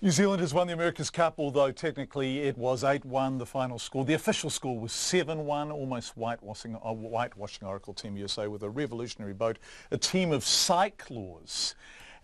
New Zealand has won the America's Cup, although technically it was 8-1 the final score. The official score was 7-1, almost whitewashing Oracle Team USA with a revolutionary boat, a team of cyclors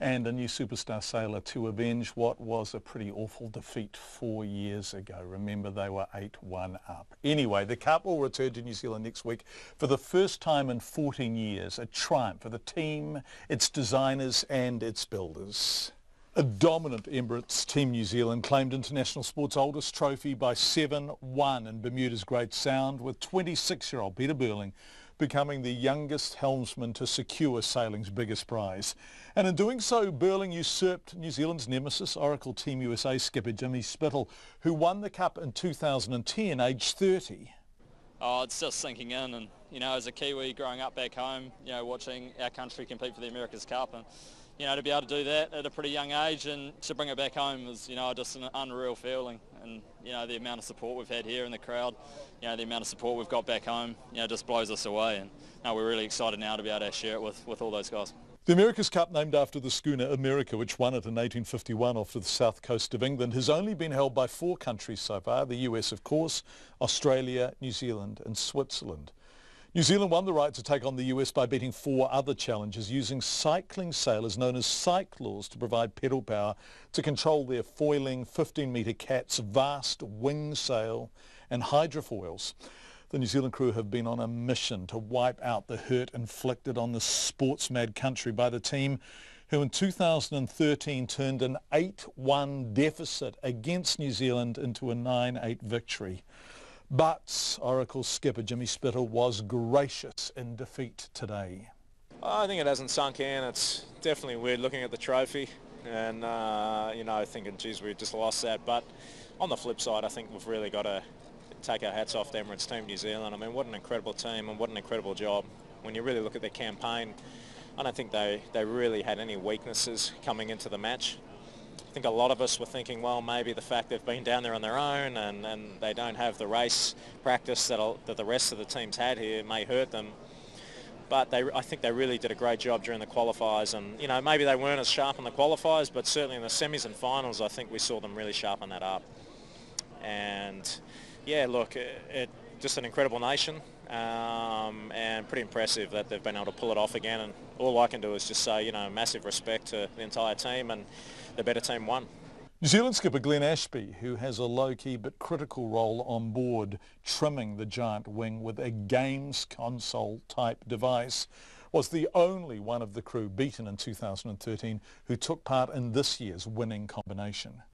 and a new superstar sailor to avenge what was a pretty awful defeat 4 years ago. Remember, they were 8-1 up. Anyway, the Cup will return to New Zealand next week for the first time in 14 years, a triumph for the team, its designers and its builders. A dominant Emirates Team New Zealand claimed international sport's oldest trophy by 7-1 in Bermuda's Great Sound, with 26-year-old Peter Burling becoming the youngest helmsman to secure sailing's biggest prize. And in doing so, Burling usurped New Zealand's nemesis, Oracle Team USA skipper Jimmy Spittle, who won the Cup in 2010, aged 30. Oh, it's just sinking in, and as a Kiwi growing up back home, watching our country compete for the America's Cup, and to be able to do that at a pretty young age and to bring it back home is, just an unreal feeling. And, the amount of support we've had here in the crowd, the amount of support we've got back home, just blows us away. And we're really excited now to be able to share it with all those guys. The America's Cup, named after the schooner America, which won it in 1851 off the south coast of England, has only been held by 4 countries so far: the US, of course, Australia, New Zealand and Switzerland. New Zealand won the right to take on the US by beating 4 other challengers, using cycling sailors known as cyclors to provide pedal power to control their foiling 15-metre cat's vast wing sail and hydrofoils. The New Zealand crew have been on a mission to wipe out the hurt inflicted on the sports-mad country by the team, who in 2013 turned an 8-1 deficit against New Zealand into a 9-8 victory. But Oracle skipper Jimmy Spittle was gracious in defeat today. I think it hasn't sunk in. It's definitely weird looking at the trophy and, thinking, geez, we just lost that. But on the flip side, I think we've really got to take our hats off to Emirates Team New Zealand. I mean, what an incredible team and what an incredible job. When you really look at their campaign, I don't think they really had any weaknesses coming into the match. I think a lot of us were thinking, well, maybe the fact they've been down there on their own and they don't have the race practice that the rest of the teams had here may hurt them. But I think they really did a great job during the qualifiers, and maybe they weren't as sharp in the qualifiers, but certainly in the semis and finals I think we saw them really sharpen that up. And yeah, look, just an incredible nation, and pretty impressive that they've been able to pull it off again. And all I can do is just say, massive respect to the entire team, and the better team won. New Zealand skipper Glenn Ashby, who has a low-key but critical role on board trimming the giant wing with a games console type device, was the only one of the crew beaten in 2013 who took part in this year's winning combination.